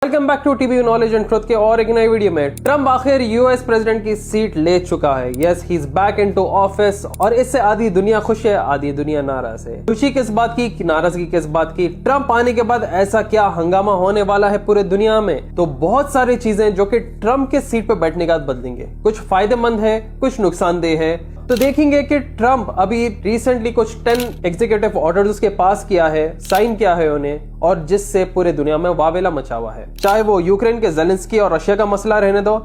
Welcome back to TV knowledge and truth के और एक नई वीडियो में। ट्रम्प आखिर यूएस प्रेसिडेंट की सीट ले चुका है। Yes, he is back into office और इससे आधी दुनिया खुश है, आधी दुनिया नाराज है। खुशी किस बात की, नाराजगी किस बात की? ट्रम्प आने के बाद ऐसा क्या हंगामा होने वाला है पूरे दुनिया में? तो बहुत सारी चीजें जो कि ट्रम्प के सीट पर बैठने के बाद बदलेंगे। कुछ फायदेमंद है, कुछ नुकसानदेह है। तो देखेंगे कि ट्रम्प अभी रिसेंटली कुछ 10 एग्जीक्यूटिव ऑर्डर्स उसके पास किया है, साइन किया है उन्हें, और जिससे पूरे दुनिया में वावेला मचा हुआ है। चाहे वो यूक्रेन के ज़ेलेंस्की और रशिया का मसला रहने दो,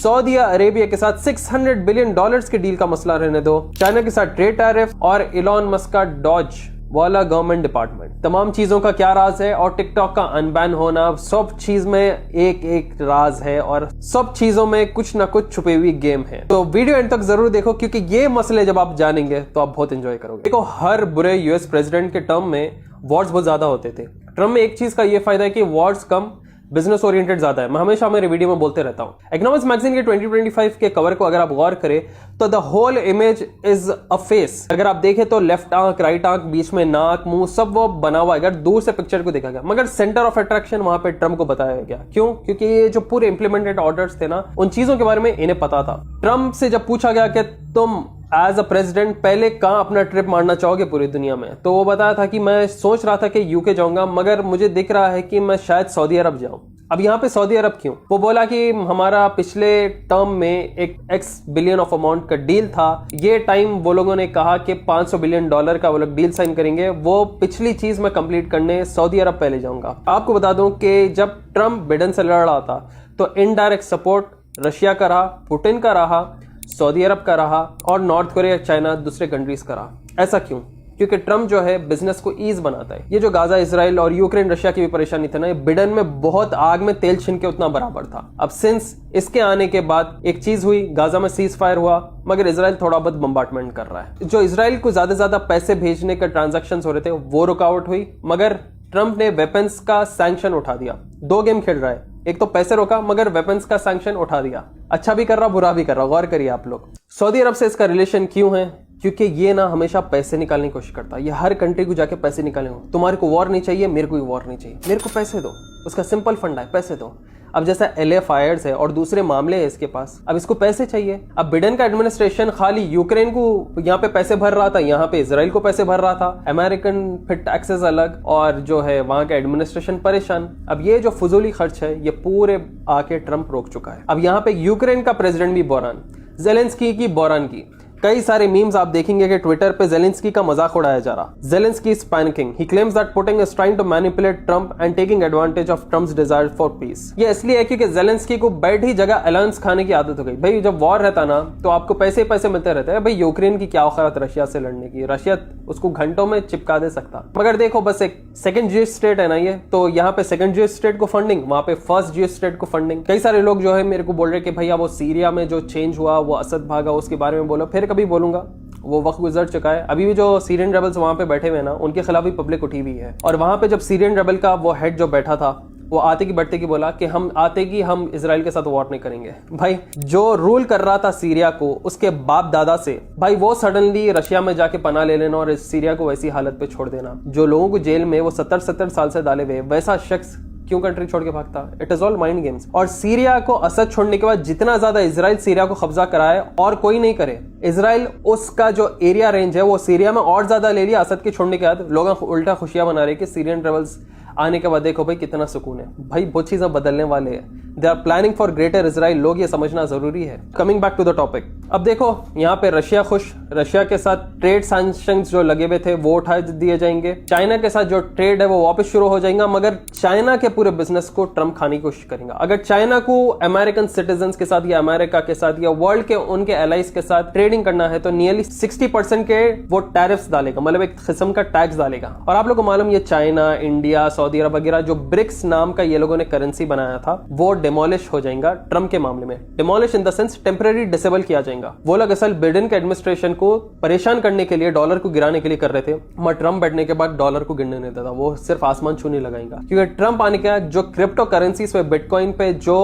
सऊदी अरेबिया के साथ $600 बिलियन के डील का मसला रहने दो, चाइना के साथ ट्रेड टैरिफ और इलॉन मस्क का डॉज वाला गवर्नमेंट डिपार्टमेंट। तमाम चीजों का क्या राज है और टिकटॉक का अनबैन होना, सब चीज में एक एक राज है और सब चीजों में कुछ ना कुछ छुपी हुई गेम है। तो वीडियो एंड तक जरूर देखो, क्योंकि ये मसले जब आप जानेंगे तो आप बहुत एंजॉय करोगे। देखो, हर बुरे यूएस प्रेसिडेंट के टर्म में वॉर्स बहुत ज्यादा होते थे। ट्रम्प में एक चीज का ये फायदा है कि वॉर्स कम, बिजनेस ओरिएंटेड ज्यादा है। मैं हमेशा मेरे वीडियो में बोलते रहता हूं। इकोनॉमिक्स मैगजीन के 2025 के कवर को अगर आप गौर करें तो the whole image is a face. अगर आप देखें तो लेफ्ट आंख, राइट आंख, बीच में नाक, मुंह, सब वो बना हुआ है अगर दूर से पिक्चर को देखा गया, मगर सेंटर ऑफ अट्रैक्शन वहां पे ट्रम्प को बताया गया। क्यों? क्योंकि ये जो पूरे इंप्लीमेंटेड ऑर्डर्स थे ना, उन चीजों के बारे में इन्हें पता था। ट्रम्प से जब पूछा गया कि तुम एज अ प्रेसिडेंट पहले कहां अपना ट्रिप मारना चाहोगे पूरी दुनिया में, तो वो बताया था कि मैं सोच रहा था कि यूके जाऊंगा, मगर मुझे दिख रहा है कि मैं शायद सऊदी अरब जाऊं। अब यहाँ पे सऊदी अरब क्यों? वो बोला कि हमारा पिछले टर्म में एक X बिलियन ऑफ अमाउंट का डील था। ये टाइम वो लोगों ने कहा कि $500 बिलियन का वो लोग डील साइन करेंगे। वो पिछली चीज मैं कंप्लीट करने सऊदी अरब पहले जाऊंगा। आपको बता दूं कि जब ट्रम्प बिडेन से लड़ रहा था तो इनडायरेक्ट सपोर्ट रशिया का रहा, पुतिन का रहा, सऊदी अरब का रहा और नॉर्थ कोरिया, चाइना, दूसरे कंट्रीज का रहा। ऐसा क्यों? क्योंकि ट्रम्प जो है बिजनेस को ईज बनाता है। ये जो गाजा, इसराइल और यूक्रेन, रशिया की भी परेशानी थी ना, ये बिडेन में बहुत आग में तेल छिनके उतना बराबर था। अब सिंस इसके आने के बाद एक चीज हुई, गाजा में सीज फायर हुआ, मगर इसराइल थोड़ा बहुत बम्बार्टमेंट कर रहा है। जो इसराइल को ज्यादा पैसे भेजने का ट्रांजेक्शन हो रहे थे वो रुकावट हुई, मगर ट्रम्प ने वेपन्स का सैंक्शन उठा दिया। दो गेम खेल रहा है, एक तो पैसे रोका मगर वेपन्स का सैंक्शन उठा दिया। अच्छा भी कर रहा, बुरा भी कर रहा। गौर करिए आप लोग। सऊदी अरब से इसका रिलेशन क्यों है? क्योंकि ये ना हमेशा पैसे निकालने की कोशिश करता है। ये हर कंट्री को जाके पैसे निकालेंगे। तुम्हारे को वॉर नहीं चाहिए, मेरे को भी वॉर नहीं चाहिए, मेरे को पैसे दो। उसका सिंपल फंडा है, पैसे दो। अब जैसा LA फायर्स है और दूसरे मामले हैं इसके पास, अब इसको पैसे चाहिए। अब बिडेन का एडमिनिस्ट्रेशन खाली यूक्रेन को यहाँ पे पैसे भर रहा था, यहाँ पे इसराइल को पैसे भर रहा था। अमेरिकन फिर टैक्सेस अलग और जो है वहां का एडमिनिस्ट्रेशन परेशान। अब ये जो फजूली खर्च है ये पूरे आके ट्रम्प रोक चुका है। अब यहाँ पे यूक्रेन का प्रेसिडेंट भी बोरान, ज़ेलेंस्की की बोरान की। कई सारे मीम्स आप देखेंगे कि ट्विटर पे ज़ेलेंस्की का मजाक उड़ाया जा रहा। Zelenskyy is panicking, he claims that Putin is trying to manipulate Trump and taking advantage of Trump's desire for peace. ये इसलिए है क्योंकि ज़ेलेंस्की को बैठी जगह अलायंस खाने की आदत हो गई। भाई जब वॉर रहता ना तो आपको पैसे पैसे मिलते रहते हैं। भाई यूक्रेन की क्या औकात रशिया से लड़ने की, रशिया उसको घंटों में चिपका दे सकता। मगर देखो, बस एक सेकंड जीएस स्टेट है ना ये, तो यहाँ पे सेकंड जीएस स्टेट को फंडिंग, वहां पे फर्स्ट जीएस स्टेट को फंडिंग। कई सारे लोग जो है मेरे को बोल रहे कि भैया वो सीरिया में जो चेंज हुआ, वो असद भागा, उसके बारे में बोलो। फिर कभी बोलूंगा, वो वक्त गुजर चुका है। अभी भी जो सीरियन रेबल्स वहां पे बैठे हुए ना, उनके खिलाफ भी पब्लिक उठी हुई है। और वहां पे जब सीरियन रेबल का वो हेड जो बैठा था, वो आते की बैठते की बोला कि हम आते की हम इजराइल के साथ वॉर नहीं करेंगे। भाई जो रूल कर रहा था सीरिया को उसके बाप दादा से, भाई वो सडनली रशिया में जाके पनाह ले लेना और सीरिया को वैसी हालत पे छोड़ देना। जो लोगों को जेल में वो 70 साल से डाले हुए, वैसा शख्स क्यों कंट्री छोड़ के भागता? It is all mind games. और सीरिया को असद छोड़ने के बाद जितना ज्यादा इजराइल सीरिया को कब्जा कराए और कोई नहीं करे, इजराइल उसका जो एरिया रेंज है वो सीरिया में और ज्यादा ले लिया। असद के छोड़ने के बाद लोग उल्टा खुशियां मना रहे कि सीरियन रेबल्स आने के बाद देखो भाई कितना सुकून है। भाई बहुत चीजें बदलने वाले हैं। They are planning for greater Israel. लोग ये समझना जरूरी है। Coming back to the topic, अब देखो यहाँ पे रशिया खुश, रशिया के साथ ट्रेड सैंक्शंस जो लगे हुए थे वो उठा दिए जाएंगे। चाइना के साथ जो ट्रेड है वो वापस शुरू हो जाएगा, मगर चाइना के पूरे बिजनेस को ट्रम्प खाने की कोशिश करेगा। अगर चाइना को अमेरिकन सिटीजन के साथ या अमेरिका के साथ या वर्ल्ड के उनके एलाइज के साथ ट्रेडिंग करना है तो नियरली 60% के वो टैरिफ्स डालेगा, मतलब एक किस्म का टैक्स डालेगा। और आप लोगों को मालूम, ये चाइना, इंडिया, सऊदी अरब वगैरह जो ब्रिक्स नाम का ये लोगों ने करेंसी बनाया था वो डिमोलिश हो जाएगा ट्रम्प के मामले में। Demolish in the sense temporary disable किया जाएगा। वो लोग असल बिडेन के एडमिनिस्ट्रेशन को परेशान करने के लिए, डॉलर को गिराने के लिए कर रहे थे, मगर ट्रम्प बैठने के बाद डॉलर को गिरने नहीं देता। वो सिर्फ आसमान छूने लगाएगा, क्योंकि ट्रम्प आने के बाद जो क्रिप्टो करेंसीज पे, बिटकॉइन पे जो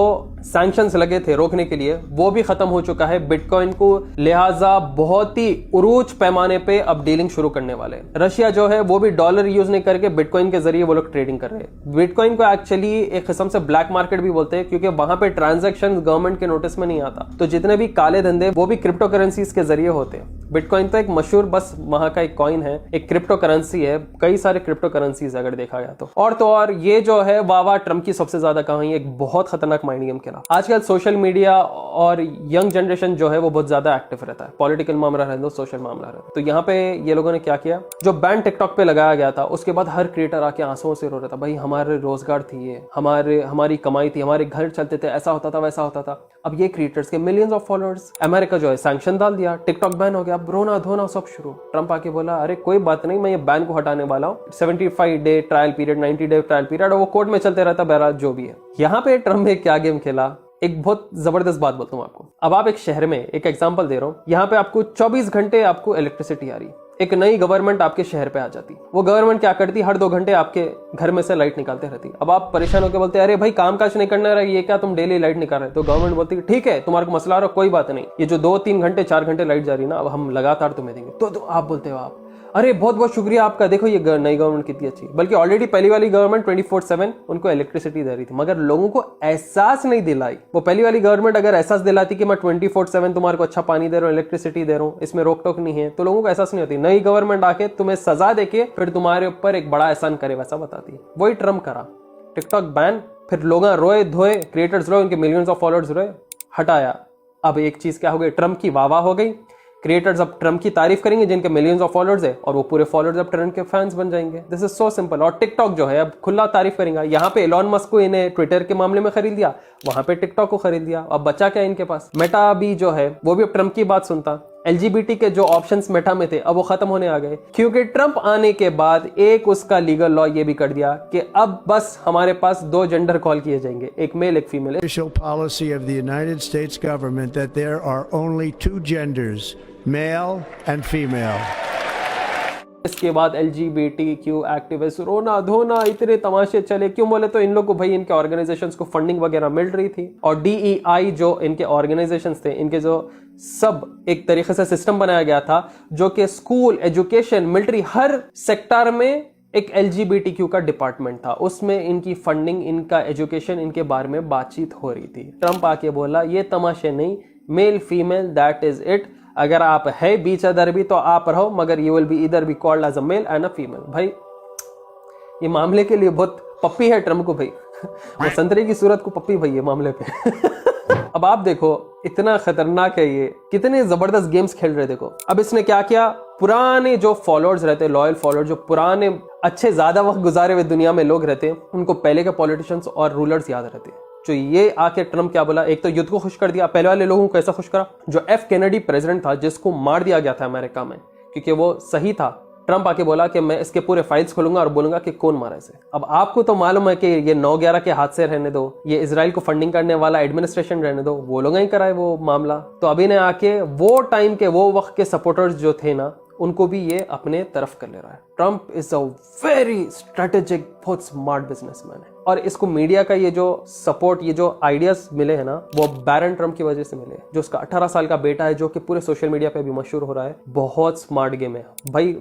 सैंक्शंस लगे थे रोकने के लिए वो भी खत्म हो चुका है बिटकॉइन को, लिहाजा बहुत ही उरूज पैमाने पे अब डीलिंग शुरू करने वाले हैं। रशिया जो है वो भी डॉलर यूज नहीं करके बिटकॉइन के जरिए वो लोग ट्रेडिंग कर रहे हैं। बिटकॉइन को एक्चुअली एक किस्म से ब्लैक मार्केट भी बोलते हैं क्योंकि वहां पे ट्रांजैक्शन गवर्नमेंट के नोटिस में नहीं आता, तो जितने भी काले धंधे वो भी क्रिप्टो करेंसीज के जरिए होते हैं। बिटकॉइन तो एक मशहूर बस वहां का एक कॉइन है, एक क्रिप्टो करेंसी है, कई सारे क्रिप्टो करेंसीज अगर देखा गया तो और ये जो है वाह ट्रम्प की सबसे ज्यादा कहानी, एक बहुत खतरनाक माइंड गेम खेला। आजकल सोशल मीडिया और यंग जनरेशन जो है वो बहुत ज्यादा एक्टिव रहता है, पॉलिटिकल मामला रहे दो, सोशल मामला रहे। तो यहाँ पे ये लोगों ने क्या किया, जो बैन टिकटॉक पे लगाया गया था उसके बाद हर क्रिएटर आके आंसुओं से रो रहा था, भाई हमारे रोजगार थी, ये हमारी कमाई थी, हमारे घर चलते थे, ऐसा होता था वैसा होता था। अब ये क्रिएटर्स के मिलियंस ऑफ फॉलोअर्स, अमेरिका जो है सैंक्शन डाल दिया, टिकटॉक बैन हो गया, अब रोना धोना सब शुरू। ट्रम्प आके बोला अरे कोई बात नहीं, मैं ये बैन को हटाने वाला हूँ, 75 day trial period, 90 day trial period, और वो कोर्ट में चलते रहता, बहरहाल जो भी है। यहाँ पे ट्रम्प ने क्या गेम खेला, एक बहुत जबरदस्त बात बोलता हूँ आपको। अब आप एक शहर में, एक एग्जांपल दे रहा हूँ, यहाँ पे आपको 24 घंटे आपको इलेक्ट्रिसिटी आ रही, एक नई गवर्नमेंट आपके शहर पे आ जाती, वो गवर्नमेंट क्या करती, हर 2 घंटे आपके घर में से लाइट निकालते रहती। अब आप परेशान होकर बोलते हैं अरे भाई काम काज नहीं करना रहा, ये क्या तुम डेली लाइट निकाल रहे, तो गवर्नमेंट बोलती है ठीक है तुम्हारे को मसला आ रहा, कोई बात नहीं, ये जो 2-3 घंटे 4 घंटे लाइट जा रही ना, अब हम लगातार तुम्हें देंगे। तो आप बोलते हो आप अरे बहुत बहुत शुक्रिया आपका, देखो ये नई गवर्नमेंट कितनी अच्छी, बल्कि ऑलरेडी पहली वाली गवर्नमेंट 24/7 उनको इलेक्ट्रिसिटी दे रही थी, मगर लोगों को एहसास नहीं दिलाई। वो पहली वाली गवर्नमेंट अगर एहसास दिलाती कि मैं 24/7 तुम्हारे को अच्छा पानी दे रहा हूँ, इलेक्ट्रिसिटी दे रहा हूँ, इसमें रोक टोक नहीं है, तो लोगों को एहसास नहीं होती। नई गवर्नमेंट आके तुम्हें सजा देके फिर तुम्हारे ऊपर एक बड़ा एहसान करे वैसा बताती। वही ट्रम्प करा, टिकटॉक बैन, फिर लोग रोए धोए, क्रिएटर्स रोए, उनके मिलियंस ऑफ फॉलोअर्स रोए, हटाया। अब एक चीज क्या हो गई, ट्रम्प की वाह हो गई, क्रिएटर्स अब ट्रम्प की तारीफ करेंगे जिनके मिलियंस ऑफ फॉलोअर्स है, और वो पूरे फॉलोअर्स अब ट्रम्प के फैंस बन जाएंगे। This is so simple. और टिकटॉक जो है अब खुला तारीफ करेंगे। यहाँ पे एलॉन मस्क को इन्हें ट्विटर के मामले में खरीद लिया, वहां पे टिकटॉक को खरीद लिया, अब बचा क्या इनके पास। मेटा भी जो है वो भी अब ट्रम्प की बात सुनता। LGBT के जो ऑप्शंस मेटा में थे अब वो खत्म होने आ गए, क्योंकि ट्रम्प आने के बाद एक उसका लीगल लॉ ये भी कर दिया कि अब बस हमारे पास 2 जेंडर कॉल किए जाएंगे, एक मेल एक female. Official policy of the United States government that there are only 2 genders, male and female. इसके बाद LGBTQ एक्टिविस्ट रोना धोना, इतने तमाशे चले। क्यों बोले तो इन लोग को भाई इनके ऑर्गेनाइजेशंस को फंडिंग वगैरह मिल रही थी, और DEI जो इनके ऑर्गेनाइजेशंस थे, इनके जो सब एक तरीके से सिस्टम बनाया गया था जो कि स्कूल, एजुकेशन, मिलिट्री, हर सेक्टर में एक LGBTQ का डिपार्टमेंट था, उसमें इनकी फंडिंग, इनका एजुकेशन, इनके बारे में बातचीत हो रही थी। ट्रम्प आके बोला ये तमाशे नहीं, male female that is it, अगर आप है बीच अदर भी तो आप रहो, मगर यू विल बी इधर be called as a male and a female. भाई ये मामले के लिए बहुत पप्पी है ट्रम्प को भाई वो संतरे की सूरत को पप्पी भाई ये मामले पे अब आप देखो इतना खतरनाक है ये, कितने जबरदस्त गेम्स खेल रहे। देखो अब इसने क्या किया, पुराने जो फॉलोअर्स रहते, लॉयल फॉलोअर्स, जो पुराने अच्छे ज्यादा वक्त गुजारे हुए दुनिया में लोग रहते हैं, उनको पहले के पॉलिटिशियंस और रूलर्स याद रहते हैं। जो ये आके ट्रम्प क्या बोला, एक तो युद्ध को खुश कर दिया। पहले वाले लोगों को कैसा खुश करा, जो F कैनेडी प्रेसिडेंट था जिसको मार दिया गया था अमेरिका में क्योंकि वो सही था, ट्रम्प आके बोला कि मैं इसके पूरे फाइल्स खोलूंगा और बोलूंगा कि कौन मारा इसे। अब आपको तो मालूम है कि ये 9/11 के हादसे रहने दो, ये इजराइल को फंडिंग करने वाला एडमिनिस्ट्रेशन रहने दो, वो लोग ही कराए वो मामला। तो अभी ने आके वो टाइम के, वो वक्त के सपोर्टर्स जो थे ना, उनको भी ये अपने तरफ कर ले रहा है। Trump is a very strategic, बहुत स्मार्ट बिजनेसमैन है, और इसको मीडिया का ये जो सपोर्ट, ये जो आइडियाज मिले हैं ना, वो बैरन ट्रम्प की वजह से मिले। जो उसका 18 साल का बेटा है जो कि पूरे सोशल मीडिया पे भी मशहूर हो रहा है, बहुत स्मार्ट गेम है भाई।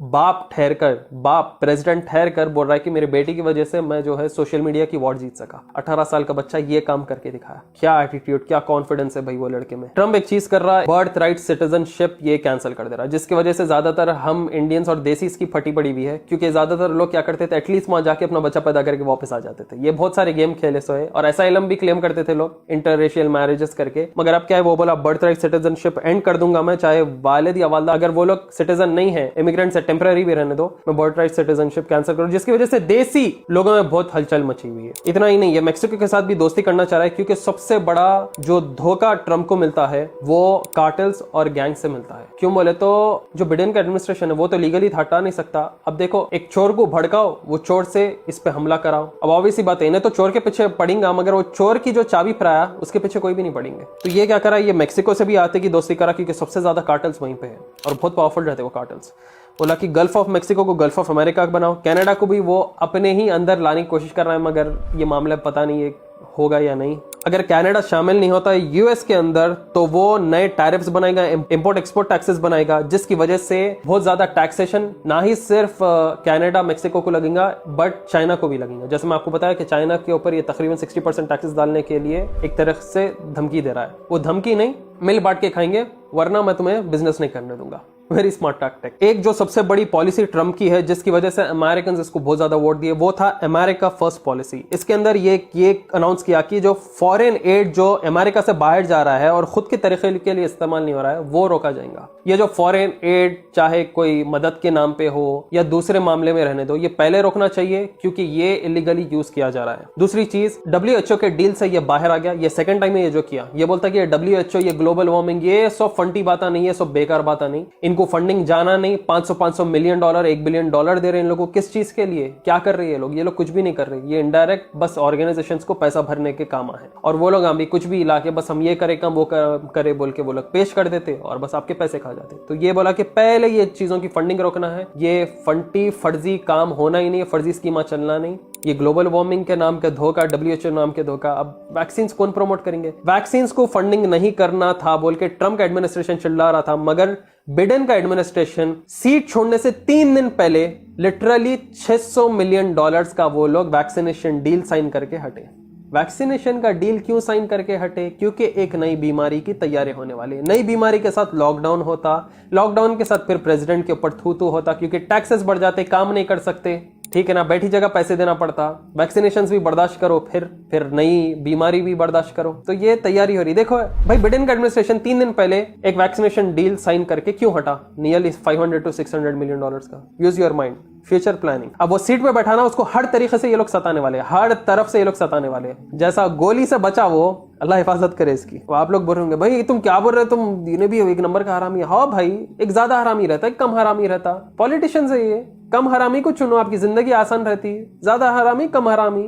बाप ठहर कर, बाप प्रेसिडेंट ठहर कर बोल रहा है कि मेरे बेटे की वजह से मैं जो है सोशल मीडिया की वॉर जीत सका। 18 साल का बच्चा ये काम करके दिखाया। क्या एटीट्यूड, क्या कॉन्फिडेंस है भाई वो लड़के में। ट्रम्प एक चीज कर रहा है, बर्थ राइट सिटीजनशिप ये कैंसिल कर दे रहा है, जिसकी वजह से ज्यादातर हम इंडियंस और देसी इसकी फटी पड़ी हुई है, क्योंकि ज्यादातर लोग क्या करते थे, एटलीस्ट वहां जाके अपना बच्चा पैदा करके वापस आ जाते थे। ये बहुत सारे गेम खेले सोए, और असाइलम भी क्लेम करते थे लोग इंटररेशियल मैरिजेस करके। मगर अब क्या है, वो बोला बर्थ राइट सिटीजनशिप एंड कर दूंगा मैं, चाहे वालिद या वालदा अगर वो लोग सिटीजन नहीं है, इमिग्रेंट से टेम्पररी भी रहने दो, मैं बर्थ राइट सिटीजनशिप कैंसिल करूं, जिसकी वजह से देसी लोगों में बहुत हलचल मची हुई है। इतना ही नहीं, ये मेक्सिको के साथ भी दोस्ती करना चाह रहा है, क्योंकि सबसे बड़ा जो धोखा ट्रम्प को मिलता है वो कार्टेल्स और गैंग से मिलता है। क्यों बोले तो जो बिडेन का एडमिनिस्ट्रेशन है वो तो लीगली हटा नहीं सकता। अब देखो, एक चोर को भड़काओ, वो चोर से इस पे हमला कराओ, अब ऑब्वियस बात है इन्हें तो चोर के पीछे पड़ेगा, मगर वो चोर की जो चाबी फराया उसके पीछे कोई भी नहीं पड़ेंगे। तो ये क्या करा, ये मेक्सिको से भी आते की दोस्ती करा, क्योंकि सबसे ज्यादा कार्टेल्स वहीं पे है और बहुत पावरफुल रहते वो कार्टेल्स। बोला कि गल्फ ऑफ मेक्सिको को गल्फ ऑफ अमेरिका बनाओ, कनाडा को भी वो अपने ही अंदर लाने की कोशिश कर रहा है, मगर ये मामला पता नहीं है होगा या नहीं। अगर कनाडा शामिल नहीं होता यूएस के अंदर तो वो नए टैरिफ्स बनाएगा, इंपोर्ट एक्सपोर्ट टैक्सेस बनाएगा, जिसकी वजह से बहुत ज्यादा टैक्सेशन ना ही सिर्फ कनाडा मेक्सिको को लगेगा बट चाइना को भी लगेगा। जैसे मैं आपको बताया कि चाइना के ऊपर ये तकरीबन 60% टैक्सेस डालने के लिए एक तरह से धमकी दे रहा है। वो धमकी नहीं, मिल बांट के खाएंगे वरना मैं तुम्हें बिजनेस नहीं करने दूंगा। Very smart tactic. एक जो सबसे बड़ी पॉलिसी ट्रम्प की है जिसकी वजह से अमेरिकन इसको बहुत ज्यादा वोट दिए, वो था अमेरिका फर्स्ट पॉलिसी। इसके अंदर ये अनाउंस किया कि जो फॉरेन एड जो अमेरिका से बाहर जा रहा है और खुद के तरीके के लिए इस्तेमाल नहीं हो रहा है वो रोका जाएगा। ये जो फॉरेन एड चाहे कोई मदद के नाम पे हो या दूसरे मामले में रहने दो, ये पहले रोकना चाहिए क्योंकि ये इलीगली यूज किया जा रहा है। दूसरी चीज, WHO के डील से ये बाहर आ गया। ये सेकंड टाइम है ये जो किया, ये बोलता कि WHO, ये ग्लोबल वार्मिंग, ये सब फंटी बातें नहीं है, सब बेकार बातें नहीं, इनको फंडिंग जाना नहीं। 500 मिलियन डॉलर, $1 बिलियन दे रहे हैं इन लोगों को। किस चीज के लिए, क्या कर रहे हैं ये लोग कुछ भी नहीं कर रहे। ये इनडायरेक्ट बस ऑर्गेनाइजेशंस को पैसा भरने के काम है और वो लोग अभी कुछ भी ला के बस हम ये करें कम वो करे बोल के वो लोग पेश कर देते और बस आपके पैसे खा जाते। तो ये बोला कि पहले ये चीजों की फंडिंग रोकना है, ये फंटी फर्जी काम होना ही नहीं है, फर्जी स्कीमा चलना नहीं। ये ग्लोबल वार्मिंग के नाम के धोखा, WHO नाम के धोखा। अब वैक्सीन कौन प्रमोट करेंगे? वैक्सीन को फंडिंग नहीं करना था बोल के ट्रम्प का एडमिनिस्ट्रेशन चिल्ला रहा था, मगर बिडेन का एडमिनिस्ट्रेशन सीट छोड़ने से 3 दिन पहले लिटरली $600 मिलियन का वो लोग वैक्सीनेशन डील साइन करके हटे। वैक्सीनेशन का डील क्यों साइन करके हटे? क्योंकि एक नई बीमारी की तैयारी होने वाली है। नई बीमारी के साथ लॉकडाउन होता, लॉकडाउन के साथ फिर प्रेसिडेंट के ऊपर थू होता क्योंकि टैक्सेस बढ़ जाते, काम नहीं कर सकते, ठीक है ना, बैठी जगह पैसे देना पड़ता। वैक्सीनेशंस भी बर्दाश्त करो, फिर नई बीमारी भी बर्दाश्त करो। तो ये तैयारी हो रही। देखो भाई, बिडेन का एडमिनिस्ट्रेशन 3 दिन पहले एक वैक्सीनेशन डील साइन करके क्यों हटा? नियरली $500 to $600 मिलियन का। Use your mind, future planning. अब वो सीट पे बैठाना, उसको हर तरीके से ये लोग सताने वाले, हर तरफ से ये लोग सताने वाले। जैसा गोली से बचा वो, अल्लाह हिफाजत करे इसकी। वो आप लोग बोल रहे होंगे भाई तुम क्या बोल रहे हो, तुम ये भी एक नंबर का हरामी है। हाँ भाई, एक ज्यादा हरामी रहता है, कम हरामी रहता। पॉलिटिशियन है ये, कम हरामी को चुनो, आपकी जिंदगी आसान रहती है। ज्यादा हरामी, कम हरामी,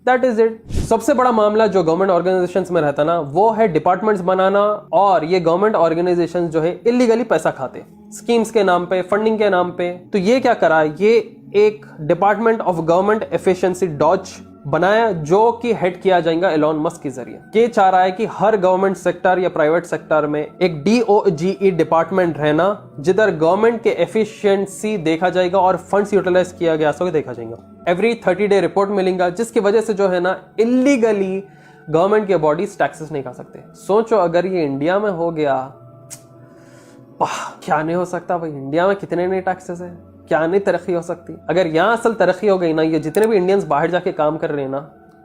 दैट इज इट। सबसे बड़ा मामला जो गवर्नमेंट ऑर्गेनाइजेशंस में रहता ना, वो है डिपार्टमेंट्स बनाना। और ये गवर्नमेंट ऑर्गेनाइजेशंस जो है इलीगली पैसा खाते, स्कीम्स के नाम पे, फंडिंग के नाम पे। तो ये क्या करा, ये एक department of government efficiency DOGE बनाया जो कि हेड किया जाएगा एलोन मस्क के जरिए। ये चाह रहा है कि हर गवर्नमेंट सेक्टर या प्राइवेट सेक्टर में एक DOGE डिपार्टमेंट रहना, जिधर गवर्नमेंट के एफिशिएंसी देखा जाएगा और फंड्स यूटिलाइज किया गया सो देखा जाएगा। एवरी 30 डे रिपोर्ट मिलेगा, जिसकी वजह से जो है ना इलीगली गवर्नमेंट के बॉडीज टैक्सेस नहीं खा सकते। सोचो अगर ये इंडिया में हो गया, क्या नहीं हो सकता भाई। इंडिया में कितने नए टैक्सेस है, क्या नहीं तरक्की हो सकती। अगर यहाँ असल तरक्की हो गई ना, ये जितने भी इंडियंस बाहर जाके काम कर रहे हैं ना,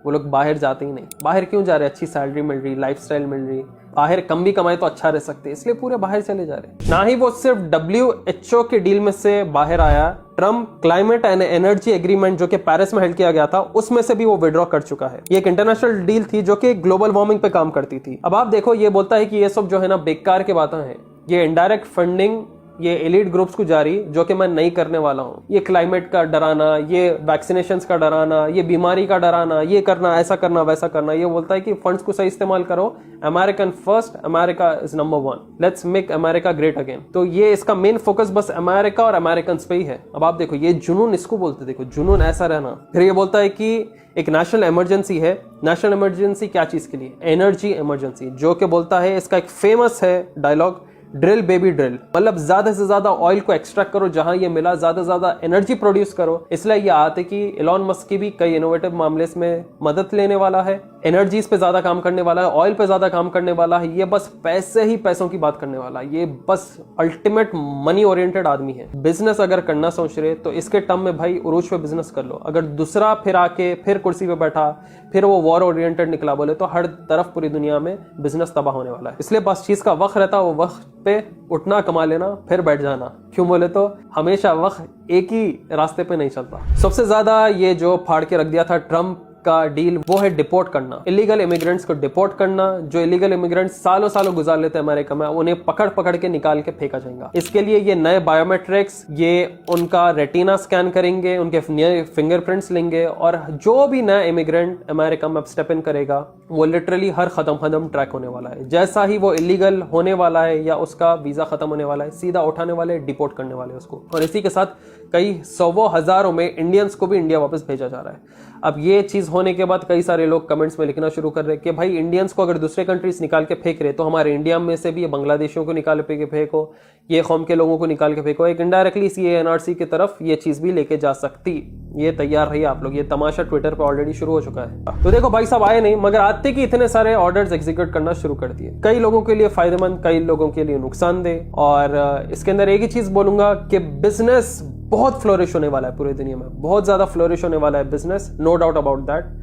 वो लोग बाहर जाते ही नहीं। बाहर क्यों जा रहे? अच्छी सैलरी मिल रही, लाइफस्टाइल मिल रही, बाहर कम भी कमाए तो अच्छा रह सकते, इसलिए पूरे बाहर चले जा रहे। ना ही वो सिर्फ WHO के डील में से बाहर आया, Trump climate and energy agreement जो कि पेरिस में हेल्ड किया गया था, उसमें से भी वो विड्रॉ कर चुका है। ये एक इंटरनेशनल डील थी जो कि ग्लोबल वार्मिंग पे काम करती थी। अब आप देखो, ये बोलता है कि ये सब जो है ना बेकार की बातें हैं, ये इनडायरेक्ट फंडिंग ये एलिट ग्रुप्स को जारी, जो कि मैं नहीं करने वाला हूं। ये क्लाइमेट का डराना, ये वैक्सीनेशंस का डराना, ये बीमारी का डराना, ये करना, ऐसा करना, वैसा करना। ये बोलता है कि फंड्स को सही इस्तेमाल करो, American first, America is number 1, let's make America great again. तो ये इसका मेन फोकस बस अमेरिका और अमेरिकन पे ही है। अब आप देखो, ये जुनून इसको बोलते, देखो जुनून ऐसा रहना। फिर ये बोलता है कि एक नेशनल इमरजेंसी है। नेशनल इमरजेंसी क्या चीज के लिए? एनर्जी इमरजेंसी, जो कि बोलता है, इसका एक फेमस है डायलॉग, ड्रिल बेबी ड्रिल, मतलब ज्यादा से ज्यादा ऑयल को एक्सट्रैक्ट करो, जहां ये मिला ज्यादा से ज्यादा एनर्जी प्रोड्यूस करो। इसलिए ये आते कि एलोन मस्क की भी कई इनोवेटिव मामले में मदद लेने वाला है, एनर्जीज पे ज्यादा काम करने वाला है, ऑयल पे ज्यादा काम करने वाला है। ये बस पैसे ही पैसों की बात करने वाला है। ये बस अल्टीमेट मनी ओरिएंटेड आदमी है। बिजनेस अगर करना सोच रहे तो इसके टर्म में भाई उरूज पे बिजनेस कर लो। अगर दूसरा फिर आके फिर कुर्सी पे बैठा, फिर वो वॉर ओरिएंटेड निकला बोले, तो हर तरफ पूरी दुनिया में बिजनेस तबाह होने वाला है। इसलिए बस चीज का वक्त रहता, वो वक्त पे उठना, कमा लेना, फिर बैठ जाना। क्यों बोले तो हमेशा वक्त एक ही रास्ते पे नहीं चलता। सबसे ज्यादा ये जो फाड़ के रख दिया था ट्रम्प का डील, वो है डिपोर्ट करना, इलीगल इमिग्रेंट्स को डिपोर्ट करना। जो इलीगल इमिग्रेंट्स सालों सालों गुजार लेते हैं अमेरिका में, उन्हें पकड़ पकड़ के निकाल के फेंका जाएगा। इसके लिए ये नए बायोमेट्रिक्स, ये उनका रेटिना स्कैन करेंगे, उनके नए फिंगरप्रिंट्स लेंगे, और जो भी नया इमिग्रेंट अमेरिका में स्टेप इन करेगा वो लिटरली हर खत्म ट्रैक होने वाला है। जैसा ही वो इलीगल होने वाला है या उसका वीजा खत्म होने वाला है, सीधा उठाने वाले, डिपोर्ट करने वाले उसको। और इसी के साथ कई सौ हजारों में इंडियंस को भी इंडिया वापस भेजा जा रहा है। अब ये चीज़ होने के बाद कई सारे लोग कमेंट्स में लिखना शुरू कर रहे हैं कि भाई इंडियंस को अगर दूसरे कंट्रीज निकाल के फेंक रहे तो हमारे इंडिया में से भी ये बांग्लादेशियों को निकाल के फेंको, ये कौम के लोगों को निकाल के फेंको। एक इनडायरेक्टली सी एनआरसी की तरफ ये चीज़ भी लेके जा सकती। ये तैयार रहिए आप लोग, ये तमाशा ट्विटर पर ऑलरेडी शुरू हो चुका है। तो देखो भाई साहब आए नहीं, मगर आते कि इतने सारे ऑर्डर्स एग्जीक्यूट करना शुरू कर दिए। कई लोगों के लिए फायदेमंद, कई लोगों के लिए नुकसानदेह। और इसके अंदर एक ही चीज़ बोलूंगा कि बिजनेस बहुत फ्लोरिश होने वाला है पूरी दुनिया में, बहुत ज़्यादा फ्लोरिश होने वाला है business, no doubt about that.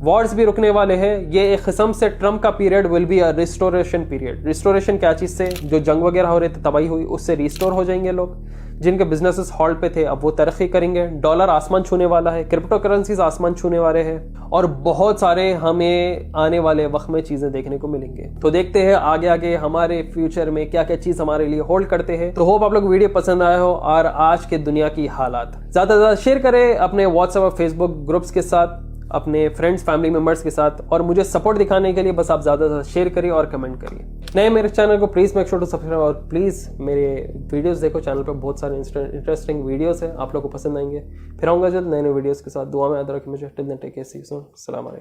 Wars भी रुकने वाले हैं। ये एक किस्म से ट्रम्प का period will be a restoration period. Restoration क्या चीज़ से? जो जंग वगैरह हो रहे थे, तबाही हुई, उससे रिस्टोर हो जाएंगे लोग। जिनके बिजनेसेस हॉल्ट पे थे अब वो तरक्की करेंगे। डॉलर आसमान छूने वाला है, क्रिप्टो करेंसीज आसमान छूने वाले हैं, और बहुत सारे हमें आने वाले वक्त में चीज़ें देखने को मिलेंगे। तो देखते हैं आगे आगे हमारे फ्यूचर में क्या क्या चीज़ हमारे लिए होल्ड करते हैं। तो होप आप लोग वीडियो पसंद आए हो और आज के दुनिया की हालात ज़्यादा से ज़्यादा शेयर करें अपने व्हाट्सएप और फेसबुक ग्रुप्स के साथ, अपने फ्रेंड्स फैमिली मेंबर्स के साथ। और मुझे सपोर्ट दिखाने के लिए बस आप ज़्यादा से ज़्यादा शेयर करिए और कमेंट करिए। नए मेरे चैनल को please make sure to subscribe, और प्लीज़ मेरे वीडियोस देखो, चैनल पर बहुत सारे इंटरेस्टिंग वीडियोस हैं, आप लोगों को पसंद आएंगे। फिर आऊँगा जल्द नए नए वीडियोस के साथ। दुआ में याद रखिए मुझे। Till then take care, see you soon, अस्सलाम वालेकुम।